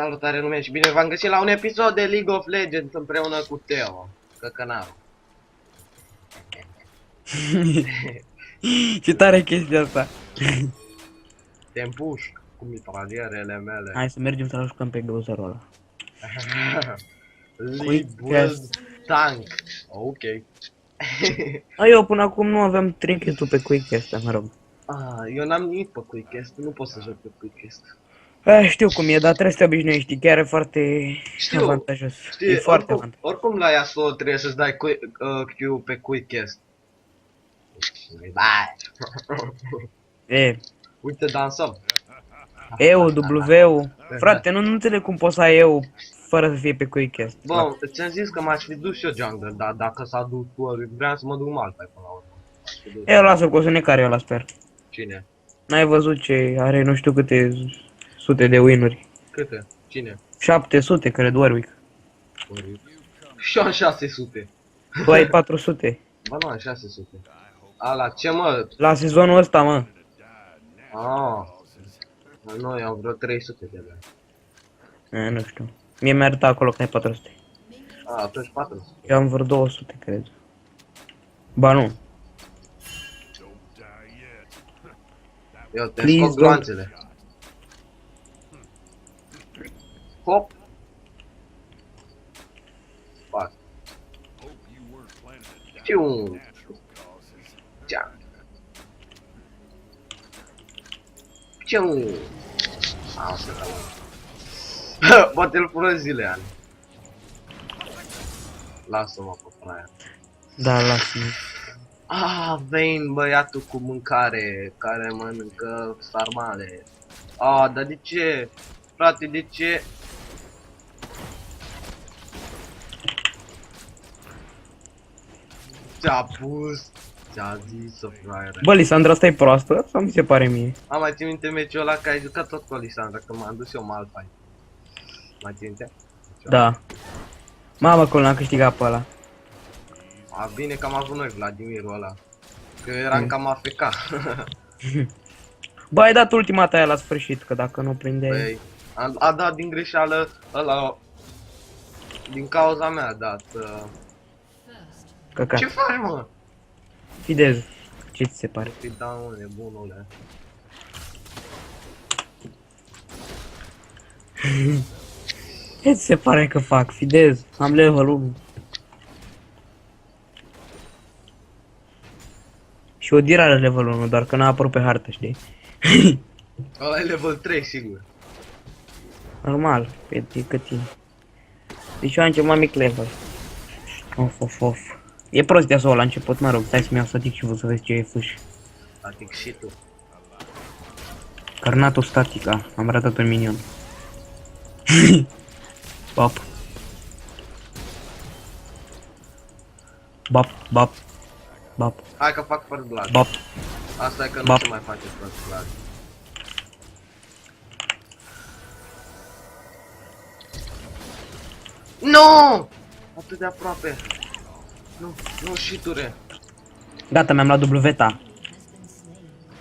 Salutare lume și bine v-am găsit la un episod de League of Legends împreună cu Teo, căcănarul. Ce tare chestia asta. Te împușc cu mitralierele mele. Hai să mergem să l jucăm pe browserul ăla. Lead build tank. Ok. Eu până acum nu aveam trinketul pe quick-ul, mă rog. Eu n-am nimic pe quick-cast, nu pot să joc pe quick-cast. Știu cum e, dar trebuie să te obișnuiești, chiar e foarte avantajos. Știi, E foarte avantajos. oricum la Yasuo trebuie să-ți dai Q pe quick-cast. E, Uite, dansăm. EU, W, frate, nu înțeleg cum poți să ai EU fără să fie pe quick-cast. Bă, ți-am zis că m-aș fi dus și eu jungle, dar dacă s-a dus tu, vreau să mă duc Malphite până la urmă. Eu lasă-l, că o să ne care ăla, sper. Cine? N-ai văzut ce are nu știu câte sute de win-uri. Câte? Cine? 700, cred, Warwick. Și eu am 600. Tu ai 400. Bă, nu am 600. Ala, ce mă? La sezonul ăsta, mă. Nu, eu am vreo 300 de lei. Nu știu. Mie mi-a arătat acolo că ai 400. Atunci 400. Eu am vreo 200, cred. Ba nu. Eu te Please scot gloanțele. Hop. Fac. Ciu. Cea. Ciu. Asta da. Poate-l pură zile, ani. Lasă-mă pe fraia. Da, lasă-mă. Vane, băiatul cu mâncare, care mănâncă sarmale. Dar de ce? Frate, de ce? Ți-a pus, ți-a zis, fraiere. Bă, Lisandra, asta e proastă? Sau mi se pare mie? Mai țin minte meciul ăla că ai jucat tot cu Lisandra, că m-am dus eu Malphite. Mai țin minte? Da. Mamă, că l-am câștigat pe ăla. Bine că am avut noi Vladimirul ăla. Că eram cam AFK. Bă, ai dat ultima ta aia la sfârșit, că dacă nu prindeai... Băi, a dat din greșeală ăla. Din cauza mea a dat. Căcat. Ce faci, mă? Fidez. Ce ți se pare? Păi da, mă, nebunule. Ce ți se pare că fac? Fidez. Am level 1. Și o diră are level 1, doar că n-a apărut pe hartă, știi? Ăla e level 3, sigur. Normal, pe cât tine. Deci eu am cel mai mic level. Of. E prost de la început, mă rog, stai să-mi iau static și vă să vezi ce e fâș. Static și tu. Carnatul statica, am ratat un minion. Bap. Bap. Hai că fac first blood. Bap. Asta e că nu Bap. se mai face first blood. No! Atât de aproape. Nu, shiture. Gata, mi-am luat W-ta.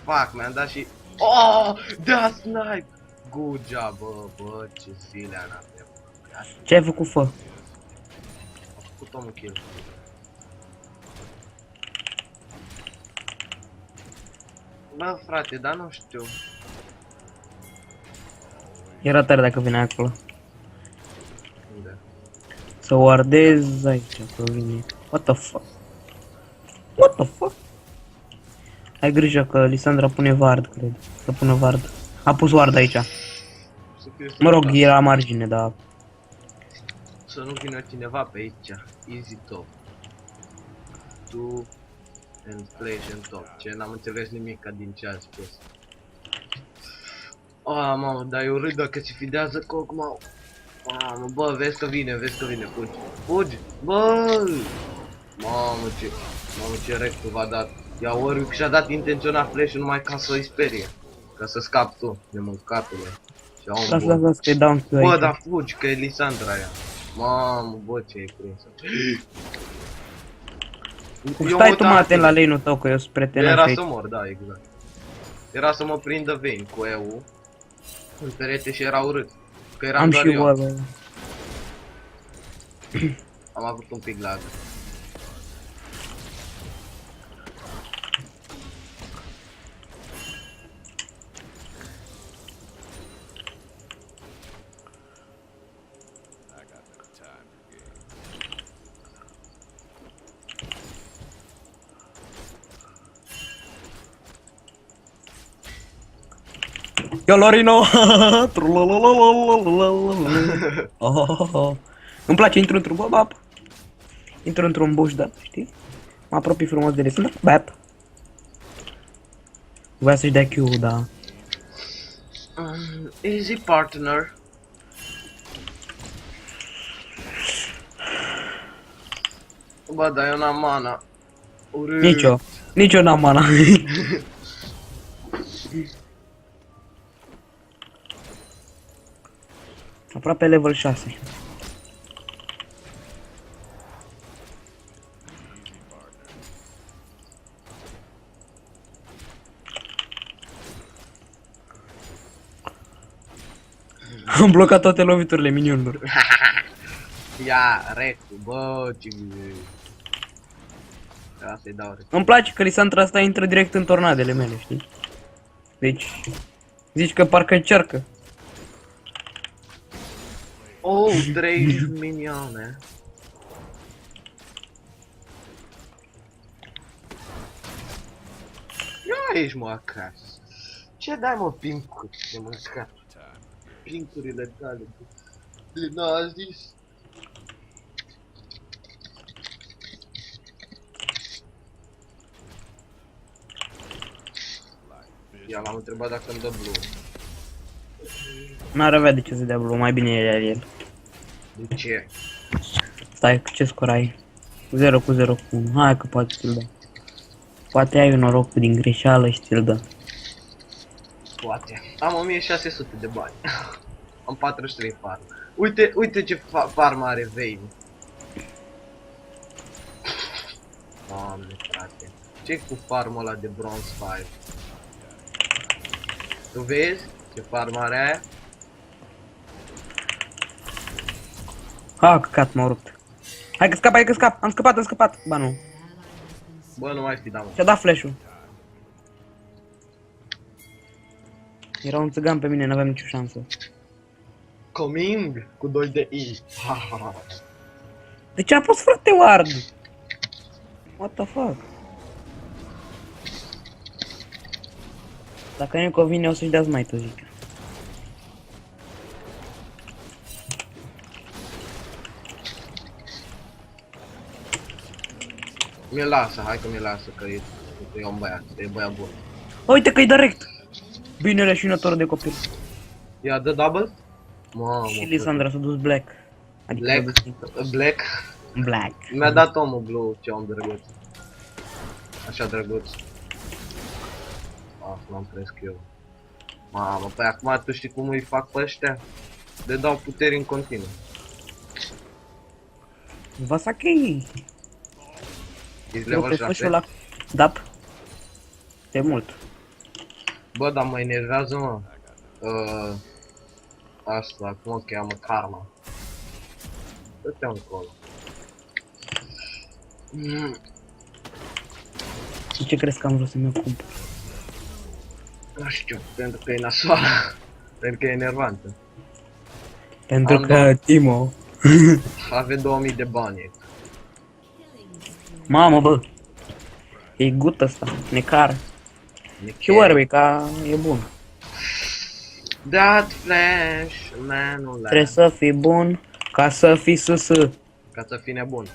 Fuck, mi-am dat și... Oh! Da, snipe! Good job, bă, ce zile am avut. Ce ai făcut, fă? A făcut omul kill. Bă, frate, dar nu știu. Era tare dacă vine acolo. Unde? Să o ardez aici, că vine. What the fuck? Ai grijă că Lisandra pune ward, cred. Să pună ward. A pus ward aici. Mă rog, e la margine, dar... Să nu vină cineva pe aici. Easy top. Tu and flash and top. Ce n-am înțeles nimic din ce a spus. Mamă, dar eu râd dacă ți fidează Cogmau. Mamă, bă, vezi că vine, fugi, bă! Mamă, ce rectul v-a dat. Ia Warwick și-a dat intenționat flash-ul numai ca să-i sperie. Ca să scapi tu, de mâncatule. Las că-i dau un Q aici. Bă, dar fugi, că e Lisandra aia. Mamă, bă, ce ai prins. Stai tu, mă, atent la lane-ul tău, că eu sunt prietenă Era aici. să mor, da, exact. Era să mă prindă Vayne cu EU în perete și era urât. Că eram Am doar și eu. ăla. Am avut un pic lag. Yo, Lorino! Oh. Îmi place, intru într-un bap. Intru într-un buș, da, știi? Mă apropii frumos de el. Bap. Voia să-și dea Q, da. Easy partner. Bă, dar eu n-am mana. Urât. Nici eu n-am mana. Aproape level 6. Am blocat toate loviturile minionilor. Ia, recu, bă, ce... Ia să-i dau recu. Îmi place că Lisandra asta intră direct în tornadele mele, știi? Deci, zici că parcă încearcă. Oh, 3 minioane. Ia aici, mă, acasă. Ce dai, mă, pincuri de mâncat? Pincurile tale de nazis. Ia l-am întrebat dacă îmi dă blue. N-ar avea de ce să dea blue, mai bine era el. De ce? Stai, ce scor ai? 0 cu 0 cu 1. Hai că poate ți-l dă. Poate ai un noroc din greșeală și ți-l dă. Poate. Am 1600 de bani. Am 43 farm. Uite ce farm are Vayne. Doamne, frate. Ce cu farmul ăla de bronze 5? Tu vezi ce farm are aia? Ha, căcat, m-au rupt. Hai că scap, hai că scap. Am scăpat. Ba nu. Bă, nu mai fi, da, mă. Și-a dat flash-ul. Era un țigan pe mine, n-aveam nicio șansă. Coming cu 2 de I. Ha, ha, ha. De ce a pus frate ward? What the fuck? Dacă nu-i convine, o să-și dea smite, zic. Mi-e lasă, hai că mi-e lasă, că e un băiat, e băiat bun. Uite că-i direct! Bine leșinător de copil. Ia, dă double? Mamă, Și Lisandra s-a dus black. Adică s-a Black? dus Black? black. Mi-a dat omul blue, ce om drăguț. Așa drăguț. Asta m-am prins eu. Mamă, păi acum tu știi cum îi fac pe ăștia? Le dau puteri în continuu. Vasakei! Ești Eu level pe 6? la dap. De mult. Bă, dar mă enervează, mă. Asta, cum o cheamă? Karma. Dă-te încolo. De ce crezi că am vrut să mi-o cumpăr? Nu știu, pentru că e nasoală. Pentru că e enervantă. Pentru Am că Timo. Ave 2000 de bani. Mamă, bă. E gut ăsta, necar. Și Warwick, e bun. Dat flash, manul ăla. Trebuie să fii bun ca să fii sus. Ca să fii nebun.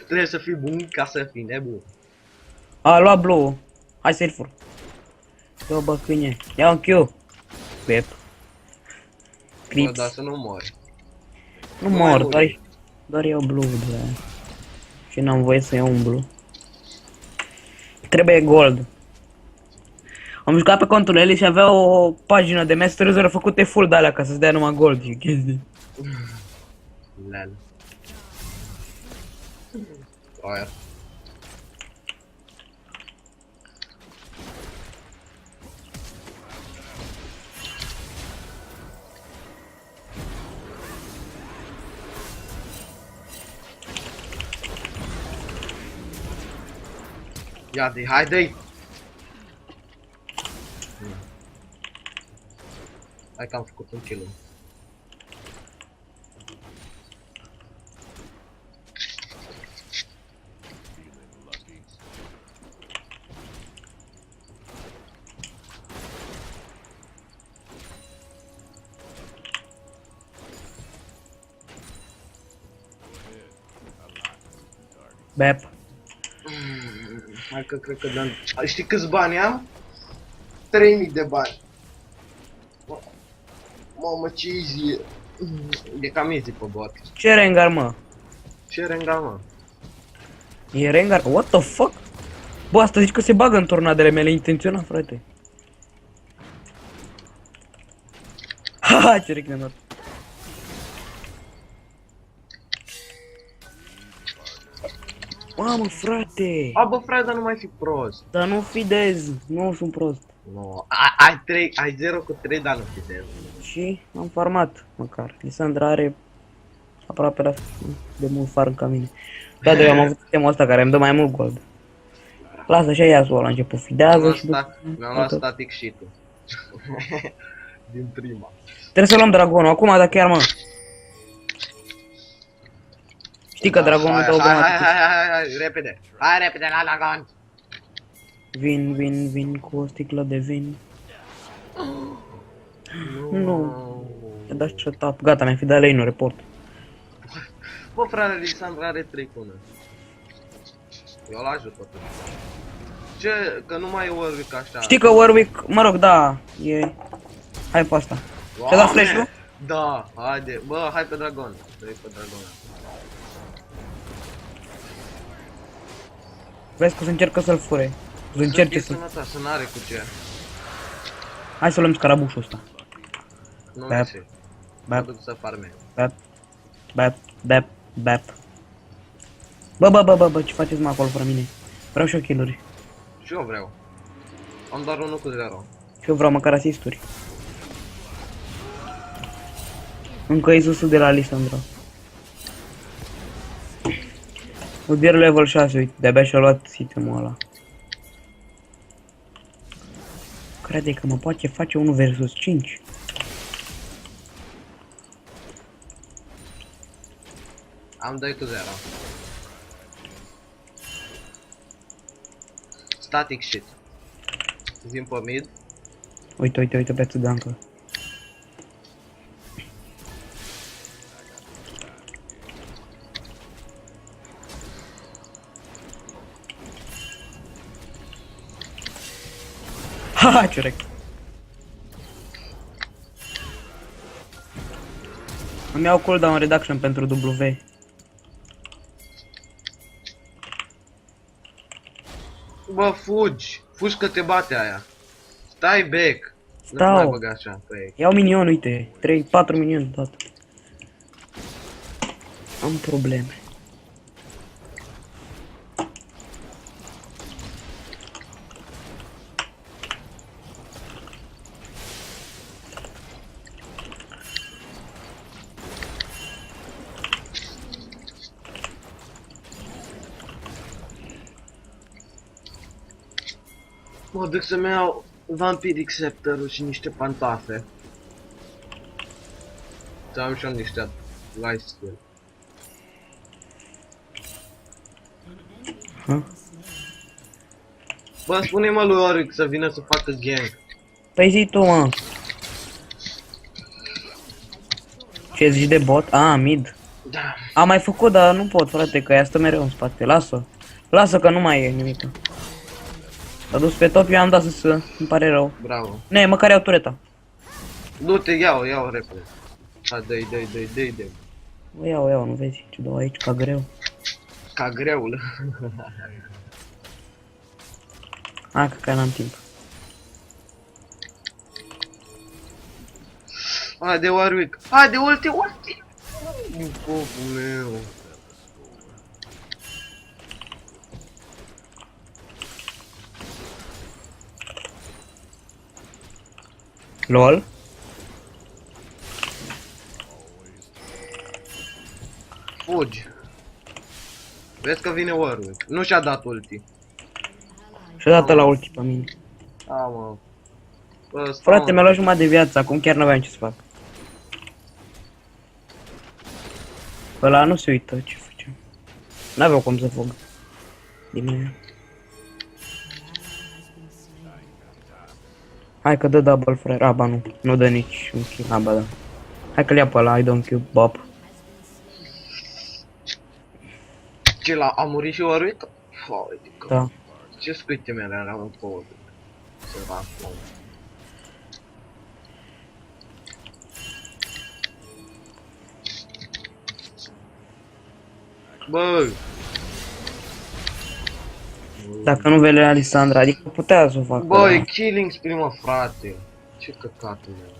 Trebuie să fii bun ca să fii nebun. A luat blue. Hai să-i fur. Eu bă câine. Ia un Q. Pep. Bă, Crips. dar să nu mori. Nu nu mai mor, muri. doar iau blue de aia. Și n-am voie să iau un blue. Trebuie gold. Am jucat pe contul Eli și avea o pagină de masterizări făcute full de alea ca să-ți dea numai gold și chestii. Lel. Aia. Ia de, haide-i! Hai că am făcut un kill. Bep. Hai că cred că dăm... Știi câți bani am? 3000 de bani. Mamă, ce easy e. E cam easy pe bot. Ce Rengar, mă? Ce Rengar, mă? E Rengar? What the fuck? Bă, asta zici că se bagă în tornadele mele intenționat, frate. Haha, ce rec ne-am dat. Mamă, frate! A, bă, frate, dar nu mai fi prost. Dar nu fidez, nu sunt prost. No. Ai 0 cu 3, dar nu fidez. Și am farmat, măcar. Lisandra are aproape la de mult farm ca mine. Da, eu am avut sistemul ăsta care îmi dă mai mult gold. Lasă așa Yasuo la început, fidează și după... Mi-am luat static sheet-ul. Din prima. Trebuie să luăm dragonul, acum, dar chiar, mă. Știi că dragonul dă automatic. Hai, repede. Hai, repede la dragon. Vin cu o sticlă de vin. Nu. Te dași shut-up. Gata, mi-am fi dat lane-ul, report. Bă, frate, Lisandra are 3 cune. Eu îl ajut tot. Ce? Că nu mai e Warwick așa. Știi că Warwick, mă rog, da, e... Hai pe asta. Și-a dat flash-ul? Da, haide. Bă, hai pe dragon. Dă-i pe dragon. Vezi că se încercă să-l fure. Să încerce să... Să n-are cu ce. Hai să luăm scarabușul ăsta. Nu Bap. merge. Mă Bap, duc să farme. bap. Bă, ce faceți mă acolo fără mine? Vreau și eu kill-uri. Și eu vreau. Am doar 1 cu 0. Și eu vreau măcar asisturi. Încă e susul de la Lisandra. Udir level 6, uite, de-abia și-a luat itemul ăla. Crede că mă poate face 1 versus 5. Am 2 cu 0. Static shit. Vin pe mid. Uite, pe dancă. Haha, ciorec. Îmi iau cooldown reduction pentru W. Bă, fugi! Fugi că te bate aia. Stai back. Nu Stau. mai băga așa pe ei. Iau minion, uite. 3-4 minion dat. Am probleme. Mă duc să-mi iau Vampiric Scepter-ul și niște pantofe. Să am și eu niște life skill. Bă, spune-mă lui Oric să vină să facă gank. Păi zi tu, mă. Ce zici de bot? Ah, mid. Da. Am mai făcut, dar nu pot, frate, că ea stă mereu în spate. Lasă. Lasă că nu mai e nimic. S-a dus pe top, eu am dat să îmi pare rău. Bravo. Ne, măcar iau tureta. Du-te, iau repede. Hai, dă-i. O iau, nu vezi ce dau aici, ca greu. Ca greul. Hai că n-am timp. Hai de Warwick. Hai de ulti. Din copul meu. LOL. Fugi. Vezi că vine Warwick. Nu și-a dat ulti. Și odată la ulti pe mine. Da, mă. Bă, stau, Frate, mă. mi-a luat jumătate de viață, acum chiar nu aveam ce să fac. Ăla nu se uită ce făceam. N-aveau cum să fug. Din mine. Hai că dă double frere. Aba nu. Nu dă nici un kill. Aba da. Hai că-l ia pe ăla, I don't kill Bob. Ce a murit și Warwick? Foidică. Da. Ce scuite mele erau în pod. Săracul. Bă! Dacă nu vede Alisandra, adică putea să o facă. Bă, e da. killing spree, mă, frate. Ce căcatul meu.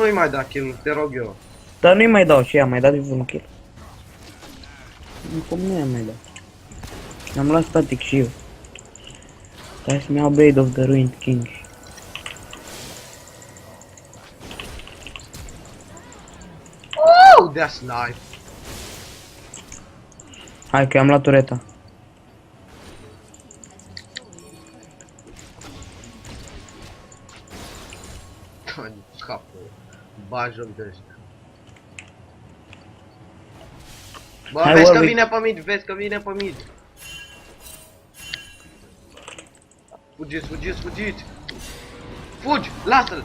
Nu-i mai da kill, te rog eu. Dar nu-i mai dau și ea, mai dat de vreun kill. Cum nu i-am mai dat? Am luat static și eu. Stai să-mi iau Blade of the Ruined King. Oh, that's nice. Hai că am luat tureta. În capul. Ba joc de ăștia. Bă, Hai, vezi că Warwick. vine pe mid, vezi că vine pe mid. Fugiți, fugiți, fugiți. Fugi, lasă-l.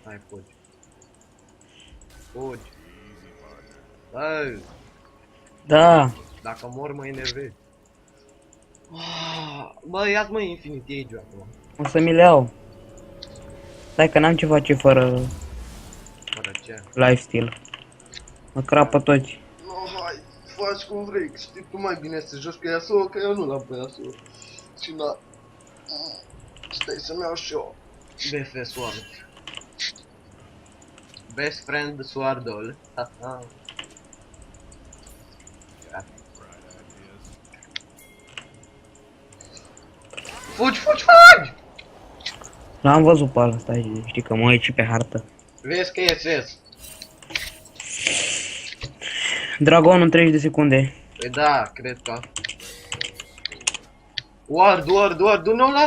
Hai, fugi. Fugi. Bă, Da. dacă mor mă enervez. Bă, ia-ți mă Infinity Age acum. O să mi le iau. Stai că n-am ce face fără Fără ce? lifesteal. Mă crapă toți. No, hai, faci cum vrei, știi tu mai bine să joci cu Yasuo, că eu nu l-am pe Yasuo. Și na... Stai să-mi iau și eu. BF Sword. Best friend Swordol. Haha. Fugi, fugi, fugi! L-am văzut pe ăla, stai, știi că mă uit și pe hartă. Vezi că ies, vezi. Dragon în 30 de secunde. Păi da, cred că... Ward, ward, ward, nu, nu, nu, nu!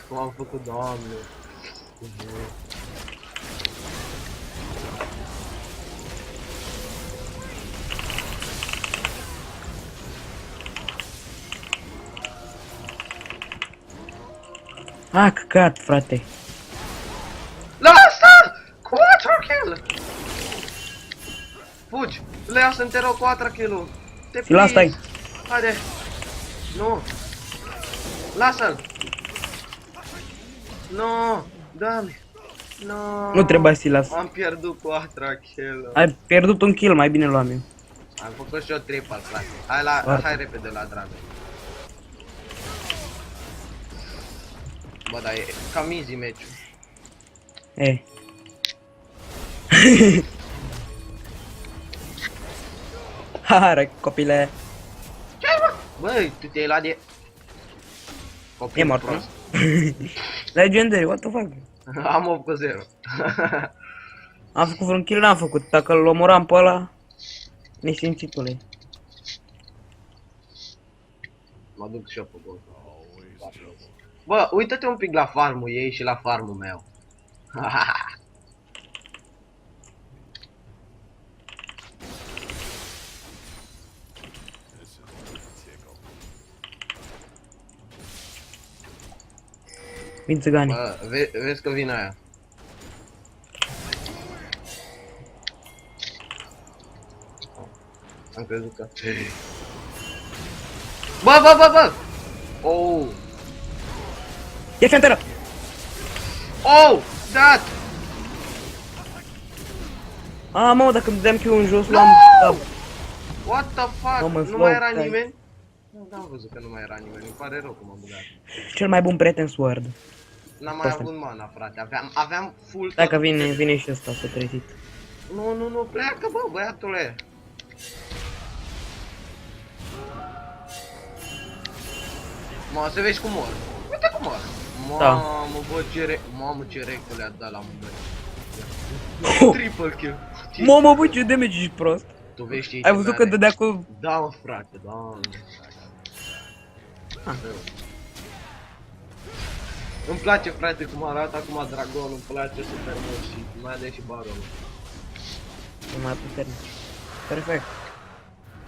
Cum am făcut, doamne. Ah, căcat, frate. Lasă! 4 kill! Fugi! Le ia să-mi te rog 4 kill-uri! Te Și lasă, please. Haide! Nu! Lasă-l! Nu! Doamne! Nu! Nu trebuia să-i las. Am pierdut 4 kill-uri. Ai pierdut un kill, mai bine luam eu. Am făcut și eu triple, frate. Hai la, Foarte. hai repede la dragă. Bă, dar e cam easy meciul. E. Haha, copile. Ce mă? Băi, tu te-ai luat de... Copil E mort, nu? prost. Legendary, what the fuck? Am 8 cu 0. Am făcut vreun kill, n-am făcut. Dacă îl omoram pe ăla, nesimțitule. Mă duc și eu pe gol. Bă, uită-te un pic la farmul ei și la farmul meu. Vin țiganii. Bă, vezi că vine aia. Am crezut că... Bă, bă, bă, bă! Oh! E fenteră! Oh! Dat! A, mă, dacă îmi dădeam kill în jos, luam... Da. What the fuck? Mă, mă, Nu flow, mai era stai. nimeni? Nu, n-am văzut că nu mai era nimeni. Îmi pare rău cum am băgat. Cel mai bun prieten Sword. N-am mai Asta. avut mana, frate. Aveam full Dacă tot. vine și ăsta, s-a trezit. Nu, nu, nu, pleacă, bă, băiatule. Mă, să vezi cum mor. Uite cum mor. Da. Mamă, bă, ce rectul le-a dat la mândări. Triple kill. Mamă, bă, ce damage ești prost. Tu vezi ce Ai văzut că dădea cu... Da, mă, frate, da. Îmi place, frate, cum arată acum dragonul, îmi place super mult și mai ales și baronul. E mai puternic. Perfect.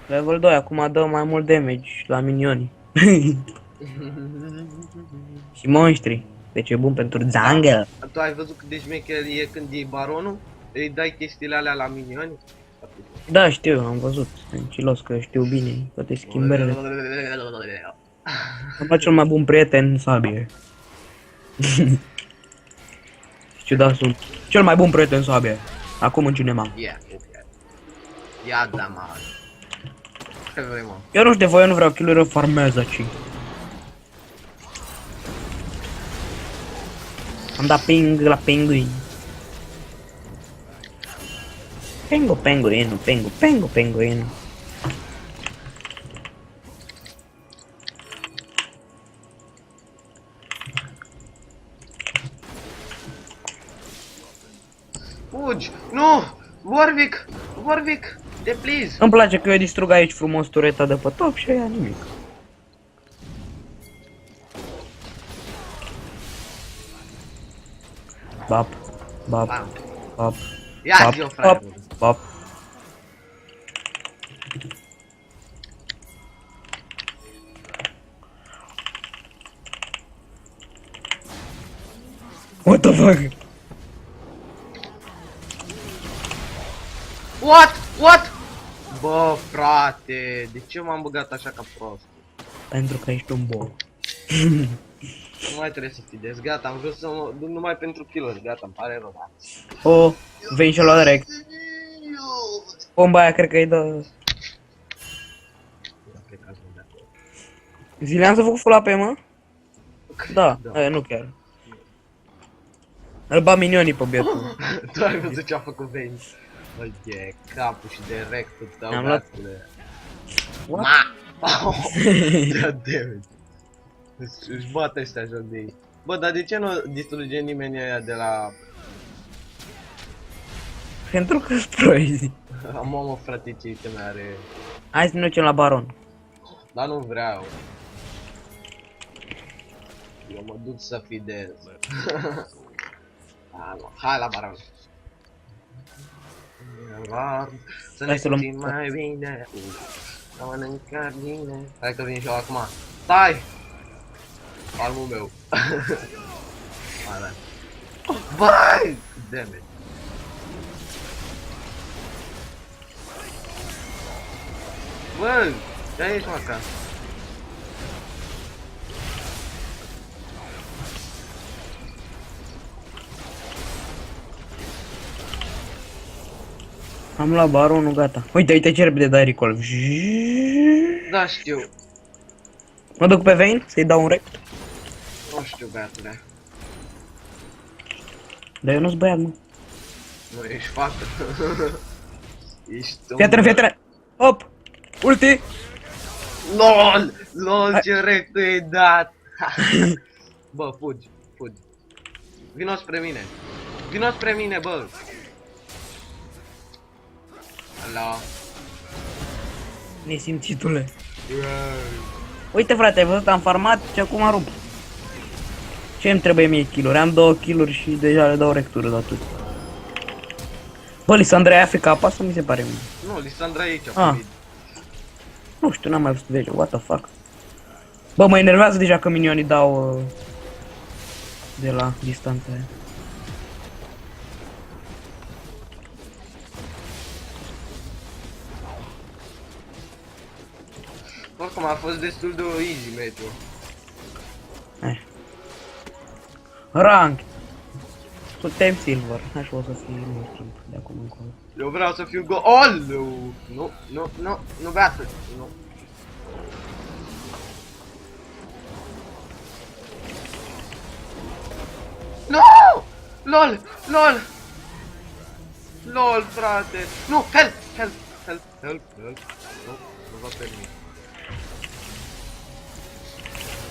Level 2, acum dă mai mult damage la minioni. Și monștri. Deci e bun pentru jungle. Tu ai văzut cât de șmecher e când iei baronul? Îi dai chestiile alea la minioni? Da, știu, am văzut. Închilos că știu bine toate schimbările. Am luat cel mai bun prieten, sabie. Știu, da, sunt cel mai bun prieten, sabie. Acum în cinema. Ia da, mă. Ce vrei, mă? Eu nu știu de voi, eu nu vreau kill-uri, farmez aici. Am dat ping la penguin. Penguin. Fugi! Nu! Warwick! Te please! Îmi place că eu distrug aici frumos tureta de pe top și ea nimic. Bap. Ia zi-o, frate! Bap. What the fuck? What? Bă, frate, de ce m-am băgat așa ca prost? Pentru că ești un bol. Nu mai trebuie să fidezi, gata, am vrut să mă duc numai pentru kill-uri, gata, îmi pare rău. O, vei și-o lua direct. Bomba aia cred că îi dă... Zilean s-a făcut full AP, mă? Da, nu chiar. Îl bat minionii pe bietul. Tu ai văzut ce a făcut Vayne? Uite, capul și de rectul tău, Mi-am luat- gatule. What? Da, damn. Își bate ăștia joc de ei. Bă, dar de ce nu distruge nimeni aia de la... Pentru că sunt proizi. Mamă, frate, ce iteme are... Hai să ne ducem la baron. Dar nu vreau. Eu mă duc să fidez. Hai la baron. Să ne Hai să luăm- simțim mai bine. Să mănâncă bine. Hai că vin și eu acum. Stai! Armul meu. Hai, da. Vai! Damn it. Bă, ce ai aici, mă, acasă? Am luat baronul, gata. Uite ce repede dai recall. Da, știu. Mă duc pe Vayne să-i dau un rect. Nu știu, băiatule. Dar eu nu-s băiat, mă. Nu, ești fată. Ești un... Fii atent. Hop! Ulti! LOL, ce rect i-ai dat. Bă, fugi. Vino spre mine, bă. Alo. Nesimțitule. Uite, frate, ai văzut, am farmat și acum am rupt. Ce îmi trebuie mie kill-uri? Am 2 kill-uri și deja le dau rectură la tot. Bă, Lisandra e AFK, apasă mi se pare mie. Nu, Lisandra e aici, Ah. Covid. Nu știu, n-am mai văzut deja, what the fuck. Bă, mă enervează deja că minionii dau de la distanță aia. Oricum a fost destul de easy meciul. Rank! Suntem silver, așa o să fie mult timp de acum încolo. Eu vreau să fiu gol. Nu beată. Nu. No! LOL, frate. Nu, help. Nu vă permit.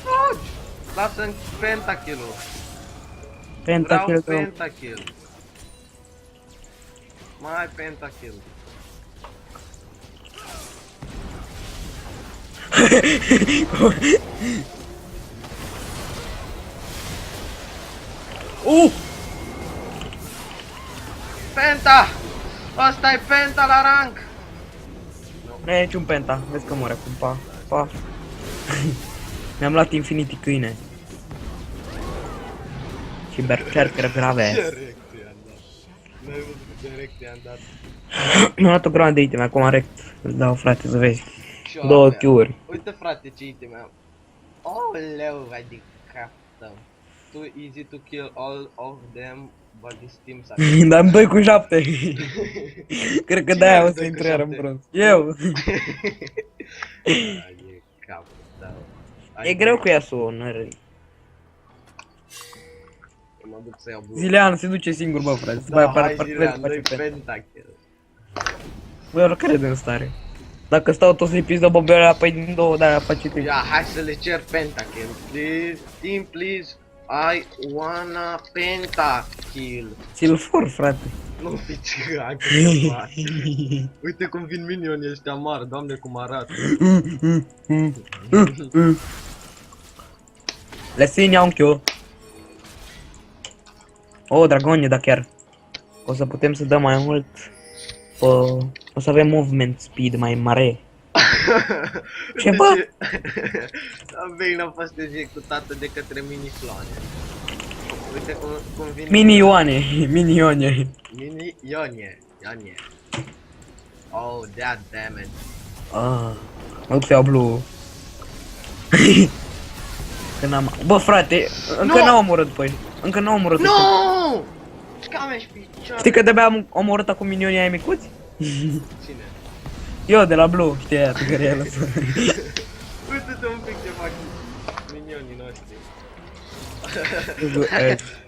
Fugi! Lasă-mi pentakill-ul. Pentakill Vreau tău. pentakill. Mai pentakill. Penta! Asta e penta la rank! Nu e niciun penta, vezi că mor acum, pa, pa. Mi-am luat Infinity câine. Și berserker grave. Ce reacție am dat? N-ai văzut ce reacție am dat? Mi-am luat o grămadă de iteme, acum rect. Îți dau, frate, să vezi. Și eu 2 abia. Q-uri. Uite frate ce iteme am. Oleu, vai de cap tău. Too easy to kill all of them, but this team sucks. Dar am 2 cu 7. Cred că Cine de-aia are o să 2 cu intru iar în 7? bronz. Eu! Vai de cap tău. E greu cu Yasuo, nu râi. Mă duc să iau blue. Zilean se duce singur, bă, frate. Să mai Da, apară hai parcă Zilean, face dă-i penta. pentakill. Bă, eu nu cred în stare. Dacă stau toți să-i pis de bobeala, păi din două de-aia face tu. Ia, hai să le cer pentakill. Please, team, please. I wanna pentakill. Ți-l for, frate. Nu fi cigac, ce faci. Uite cum vin minionii ăștia mari, doamne cum arată. Le segna un chio. Oh, dragonie, da chiar. O să putem să dăm mai mult. O să avem movement speed mai mare. Ce, bă? Vine a fost executată de către mini-floane. Uite cum vin Mini-ioane, mini-ioane. Mini-ionie. Oh, that damage. Ah, mă duc să iau blue. Că n-am... Bă, frate, încă Nu! n-au omorât pe încă n-au omorât. No! Scame-și picioare. Știi că de-abia am omorât acum minionii aia micuți? Cine? Eu de la blue, știi aia pe care i-a lăsat. Uite-te un pic ce fac minionii noștri.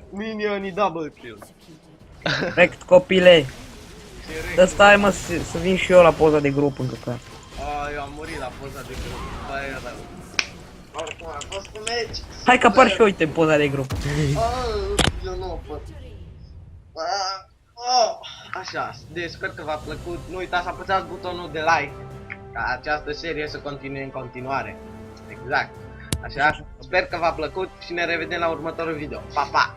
Minionii double kill. Rect, copile. Ce rec. Dă stai mă să vin și eu la poza de grup încă că. Eu am murit la poza de grup. Bă, e rău. Oricum a fost un meci. Hai că apar și eu, uite, în poza de grup. Eu nu pot. Așa, deci sper că v-a plăcut. Nu uitați să apăsați butonul de like ca această serie să continue în continuare. Exact. Așa, sper că v-a plăcut și ne revedem la următorul video. Pa, pa!